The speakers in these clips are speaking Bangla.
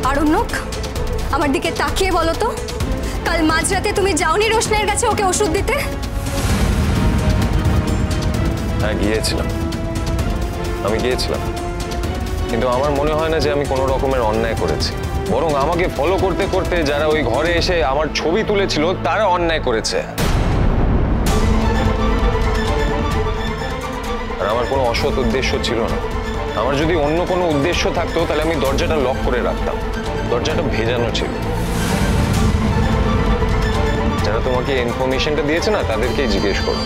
আরণ্যক, আমার দিকে তাকিয়ে বলো তো, কাল মাঝরাতে তুমি যাওনি রোশনের কাছে ওকে ওষুধ দিতে? হ্যাঁ গিয়েছিলাম, আমি গিয়েছিলাম, কিন্তু আমার মনে হয় না যে আমি কোনো রকমের অন্যায় করেছি। বরং আমাকে ফলো করতে করতে যারা ওই ঘরে এসে আমার ছবি তুলেছিল তারা অন্যায় করেছে। আর আমার কোনো অসৎ উদ্দেশ্য ছিল না। আমার যদি অন্য কোনো উদ্দেশ্য থাকতো তাহলে আমি দরজাটা লক করে রাখতাম। দরজাটা ভেজানো ছিল। যারা তোমাকে ইনফরমেশনটা দিয়েছে না তাদেরকেই জিজ্ঞেস করো।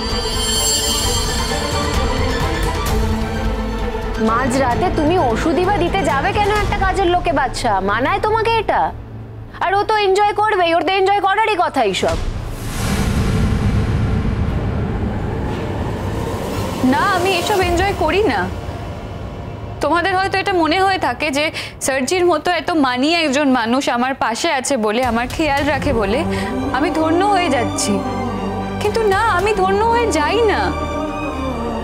মাঝরাতে তুমি ওষুধই বা দিতে যাবে কেন একটা কাজের লোকে? বাচ্চা মানায় তোমাকে এটা? আর ও তো এনজয় করবে, ওর তো এনজয় করারই কথা এইসব। না, আমি এসব এনজয় করি না। তোমাদের হয়তো এটা মনে হয়ে থাকে যে সার্জির মতো এত মানি একজন মানুষ আমার পাশে আছে বলে, আমার খেয়াল রাখে বলে আমি ধন্য হয়ে যাচ্ছি, কিন্তু না, আমি ধন্য হয়ে যাই না।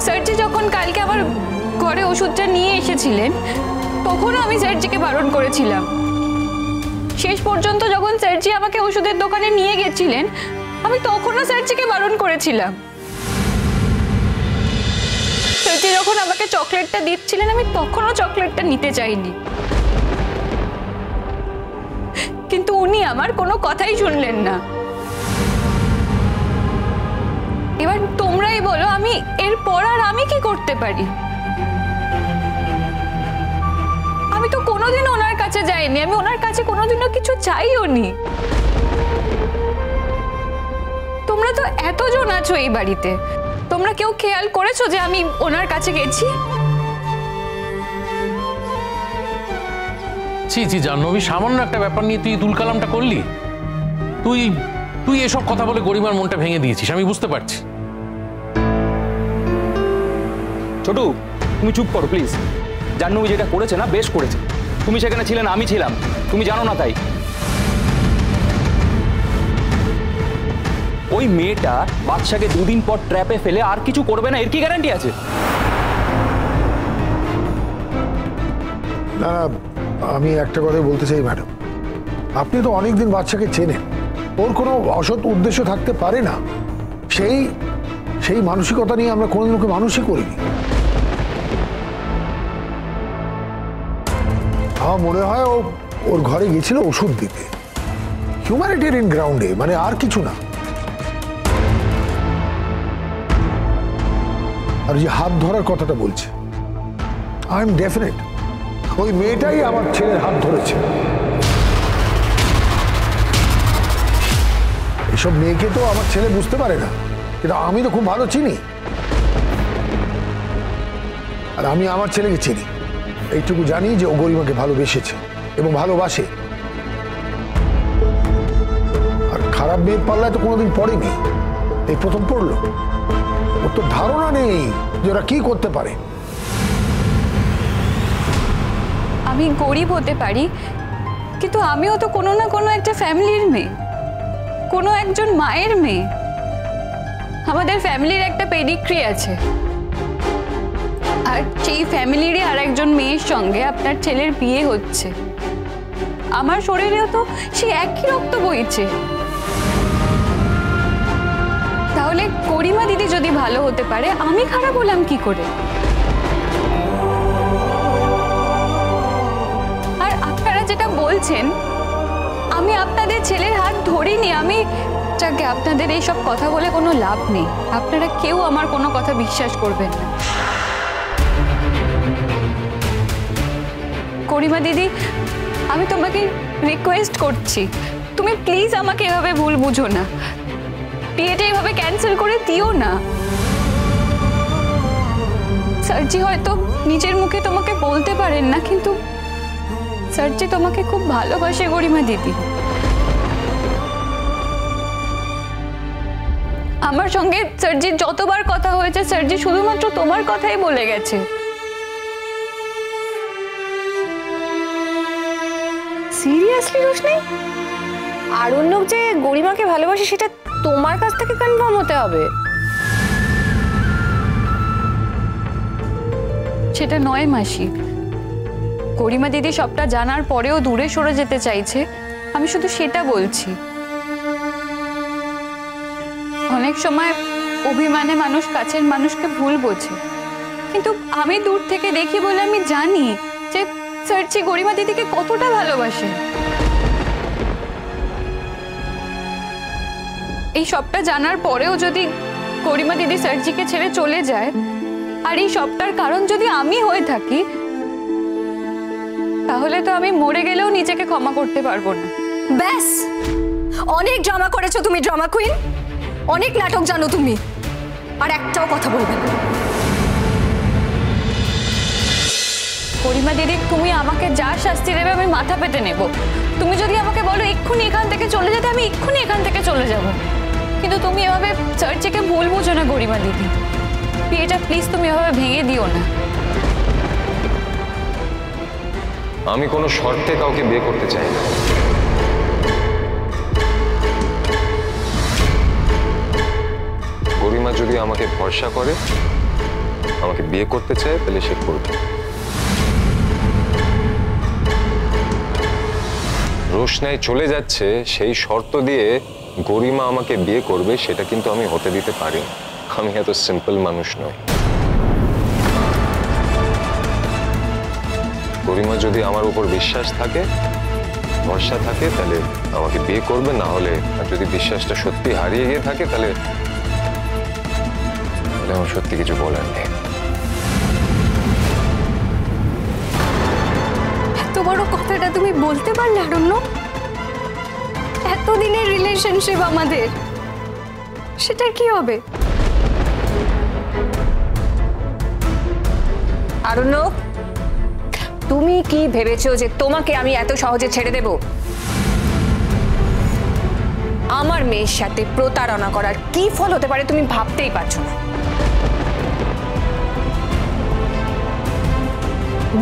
সার্জি যখন কালকে আমার ঘরে ওষুধটা নিয়ে এসেছিলেন তখনও আমি সার্জিকে বারণ করেছিলাম। শেষ পর্যন্ত যখন সার্জি আমাকে ওষুধের দোকানে নিয়ে গেছিলেন আমি তখনও সার্জিকে বারণ করেছিলাম। সার্জি যখন আমাকে চকলেটটা দিচ্ছিলেন আমি তখনও চকলেটটা নিতে চাইনি, কিন্তু উনি আমার কোনো কথাই শুনলেন না। এবার তোমরাই বলো আমি এরপর আর আমি কি করতে পারি? আমি তো কোনোদিনও ওনার কাছে যাইনি, আমি ওনার কাছে কোনোদিনও কিছু চাইও নি। তোমরা তো এতজন আছো এই বাড়িতে, তোমরা কেউ খেয়াল করেছো যে আমি ওনার কাছে গেছি? ছি ছি জাহ্নবী, সামান্য একটা ব্যাপার নিয়ে তুই তুলকালামটা করলি। তুই তুই এসব কথা বলে গরিমার মনটা ভেঙে দিয়েছিস, আমি বুঝতে পারছি। ছোটু, তুমি চুপ করো প্লিজ। জাহ্নবী যেটা করেছে না বেশ করেছে। তুমি সেখানে ছিলে না, আমি ছিলাম, তুমি জানো না তাই। ওই মেয়েটা বাদশাকে দুদিন পর ট্র্যাপে ফেলে আর কিছু করবে না, এর কি গ্যারান্টি আছে? না, আমি একটা কথাই বলতে চাই ম্যাডাম, আপনি তো অনেকদিন বাচ্চাকে চেনেন, ওর কোনো অসৎ উদ্দেশ্য থাকতে পারে না। সেই মানসিকতা নিয়ে আমরা কোনোদিন ওকে মানুষই করিনি। আমার মনে হয় ওর ঘরে গিয়েছিল ওষুধ দিতে, হিউম্যানিটেরিয়ান গ্রাউন্ডে, মানে আর কিছু না। আর যে হাত ধরার কথাটা বলছে, আই এম ডেফিনেট ওই মেয়েটাই আমার ছেলের হাত ধরেছে। এসব মেয়েকে তো আমার ছেলে বুঝতে পারে না, কিন্তু আমি তো খুব ভালো চিনি। আর আমি আমার ছেলেকে চিনি, এইটুকু জানি যে ও গরিমাকে ভালোবেসেছে এবং ভালোবাসে। আর খারাপ মেয়ের পাল্লায় তো কোনোদিন পড়েনি, এই প্রথম পড়লো। ওর তো ধারণা নেই যে ওরা কি করতে পারে। আমি গরিব হতে পারি, কিন্তু আমিও তো কোনো না কোনো একটা ফ্যামিলির মেয়ে, কোনো একজন মায়ের মেয়ে। আমাদের ফ্যামিলির একটা পেডিগ্রি আছে, আর সেই ফ্যামিলিরই আর একজন মেয়ের সঙ্গে আপনার ছেলের বিয়ে হচ্ছে। আমার শরীরেও তো সে একই রক্ত বইছে। তাহলে গরিমা দিদি যদি ভালো হতে পারে, আমি খারাপ হলাম কি করে? আর আপনারা যেটা বলছেন আমি আপনাদের ছেলের হাত ধরিনি, আমি যাকে আপনাদের এইসব কথা বলে কোনো লাভ নেই। আপনারা কেউ আমার কোনো কথা বিশ্বাস করবেন না। গরিমা দিদি, আমি তোমাকে রিকোয়েস্ট করছি, তুমি প্লিজ আমাকে এভাবে ভুল বুঝো না, বিয়েটা এভাবে ক্যান্সেল করে দিও না। সার্জি হয়তো নিজের মুখে তোমাকে বলতে পারেন না, কিন্তু সার্জি তোমাকে খুব ভালোবাসে গরিমা দিদি। আমার সঙ্গে সার্জির যতবার কথা হয়েছে সার্জি শুধুমাত্র তোমার কথাই বলে গেছে। সিরিয়াসলি রোশনি, আরণ্যক যে গরিমাকে ভালোবাসে সেটা তোমার কাছ থেকে কনফার্ম হতে হবে? সেটা নয় মাসি, গরিমা দিদি সবটা জানার পরেও দূরে সরে যেতে চাইছে, আমি শুধু সেটা বলছি। অনেক সময় অভিমানে মানুষ কাছের মানুষকে ভুল বোঝে, কিন্তু আমি দূর থেকে দেখি বলে আমি জানি যে সার্জি গরিমা দিদিকে কতটা ভালোবাসে। এই সবটা জানার পরেও যদি গরিমা দিদি সার্জিকে ছেড়ে চলে যায়, আর এই সবটার কারণ যদি আমি হয়ে থাকি, তাহলে তো আমি মরে গেলেও নিজেকে ক্ষমা করতে পারবো না। ব্যাস, অনেক ড্রামা করেছো তুমি, ড্রামা কুইন। অনেক নাটক জানো তুমি, আর একটাও কথা বলবে না। গরিমা দিদি, তুমি আমাকে যা শাস্তি দেবে আমি মাথা পেতে নেব। তুমি যদি আমাকে বলো এক্ষুনি এখান থেকে চলে যেতে, আমি এক্ষুনি এখান থেকে চলে যাব। কিন্তু তুমি এভাবে সার্জিকে ভুল বুঝো না গরিমা দিদি। বিয়েটা প্লিজ তুমি এভাবে ভেঙে দিও না। আমি কোনো শর্তে কাউকে বিয়ে করতে চাই না। গরিমা যদি আমাকে ভরসা করে, আমাকে বিয়ে করতে চায়, তাহলে সে করবে। রোশনাই চলে যাচ্ছে সেই শর্ত দিয়ে গরিমা আমাকে বিয়ে করবে, সেটা কিন্তু আমি হতে দিতে পারি না। আমি এত সিম্পল মানুষ নই। গরিমা যদি আমার উপর বিশ্বাস থাকে, ভরসা থাকে, তাহলে আমাকে বিয়ে করবে। না হলে, আর যদি বিশ্বাসটা সত্যি হারিয়ে গিয়ে থাকে, তাহলে আমার সত্যি কিছু বলার নেই। এত বড় কথাটা তুমি বলতে পারলে আরণ্য? এতদিনের রিলেশনশিপ আমাদের, সেটার কি হবে? আরণ্য, তুমি কি ভেবেছো যে তোমাকে আমি এত সহজে ছেড়ে দেব? আমার মেয়ের সাথে প্রতারণা করার কি ফল হতে পারে তুমি ভাবতেই পারছো না।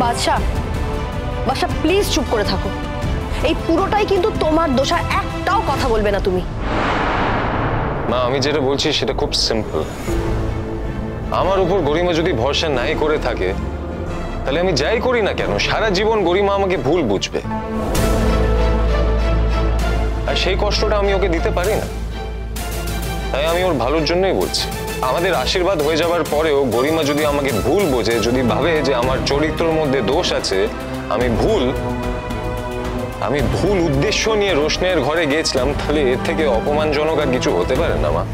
বাদশা, বাদশা প্লিজ চুপ করে থাকো। এই পুরোটাই কিন্তু তোমার দোষ, আর একটাও কথা বলবে না তুমি। না, আমি যেটা বলছি সেটা খুব সিম্পল। আমার উপর গরিমা যদি ভরসা নাই করে থাকে, তাহলে আমি যাই করি না কেন, সারা জীবন গরিমা আমাকে ভুল বুঝবে। আর সেই কষ্টটা আমি ওকে দিতে পারি না। তাই আমি ওর ভালোর জন্যই বলছি। আমাদের আশীর্বাদ হয়ে যাবার পরেও গরিমা যদি আমাকে ভুল বোঝে, যদি ভাবে যে আমার চরিত্রের মধ্যে দোষ আছে, আমি ভুল উদ্দেশ্য নিয়ে রোশনের ঘরে গিয়েছিলাম, তাহলে এর থেকে অপমানজনক আর কিছু হতে পারে না মা।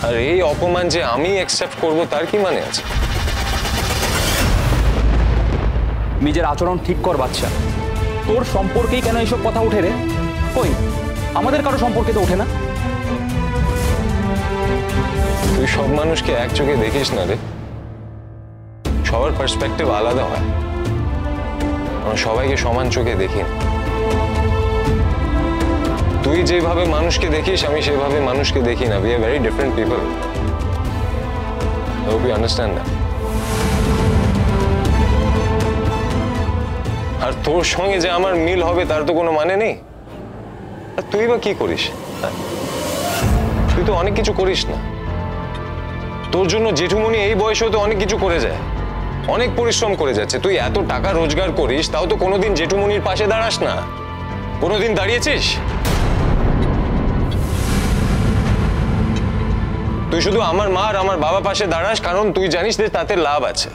আর এই অপমান যে আমি অ্যাকসেপ্ট করব, তার কি মানে আছে? নিজের আচরণ ঠিক কর বাচ্চা। তোর সম্পর্কেই কেন এইসব কথা ওঠে রে? কই, আমাদের কারো সম্পর্কে তো ওঠে না। তুই সব মানুষকে এক চোখে দেখিস না রে। সবার পার্সপেক্টিভ আলাদা হয়। আমরা সবাইকে সমান চোখে দেখি না। তুই যেভাবে মানুষকে দেখিস, আমি সেভাবে মানুষকে দেখি না। We are very different people. I hope you understand that. আর তোর সঙ্গে যে আমার মিল হবে তার তো কোনো মানে নেই। আর তুই বা কি করিস? তুই তো অনেক কিছু করিস না। তোর জন্য জেঠুমনি এই বয়সেও তো অনেক কিছু করে যায়, অনেক পরিশ্রম করে যাচ্ছে। তুই এত টাকা রোজগার করিস, তাও তো কোনোদিন জেঠুমনির পাশে দাঁড়াস না। কোনোদিন দাঁড়িয়েছিস? তুই শুধু আমার মা আর আমার বাবা পাশে দাঁড়াস, কারণ তুই জানিস যে তাতে লাভ আছে।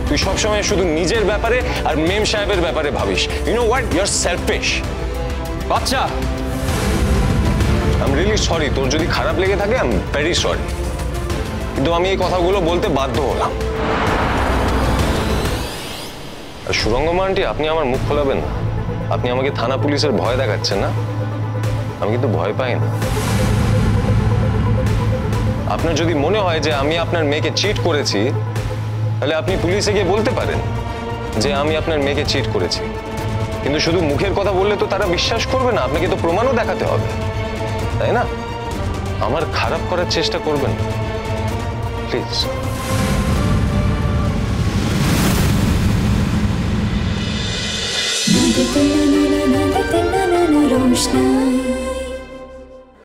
তুই সবসময় শুধু নিজের ব্যাপারে আর মেম সাহেবের ব্যাপারে ভাবিস। You know what, you are selfish. বাচ্চা, আই এম রিয়েলি সরি। তোর যদি খারাপ লেগে থাকে, আই এম ভেরি সরি। কিন্তু আমি এই কথাগুলো বলতে বাধ্য হলাম। আর সুরঙ্গমা আন্টি, আপনি আমার মুখ খোলাবেন না। আপনি আমাকে থানা পুলিশের ভয় দেখাচ্ছেন না? আমি কিন্তু ভয় পাই না। আপনার যদি মনে হয় যে আমি আপনার মেয়েকে চিট করেছি, তাহলে আপনি পুলিশে গিয়ে বলতে পারেন যে আমি আপনার মেয়েকে চিট করেছি। কিন্তু শুধু মুখের কথা বললে তো তারা বিশ্বাস করবে না। আপনাকে তো প্রমাণও দেখাতে হবে, তাই না? আমার খারাপ করার চেষ্টা করবেন প্লিজ। रोशनाई।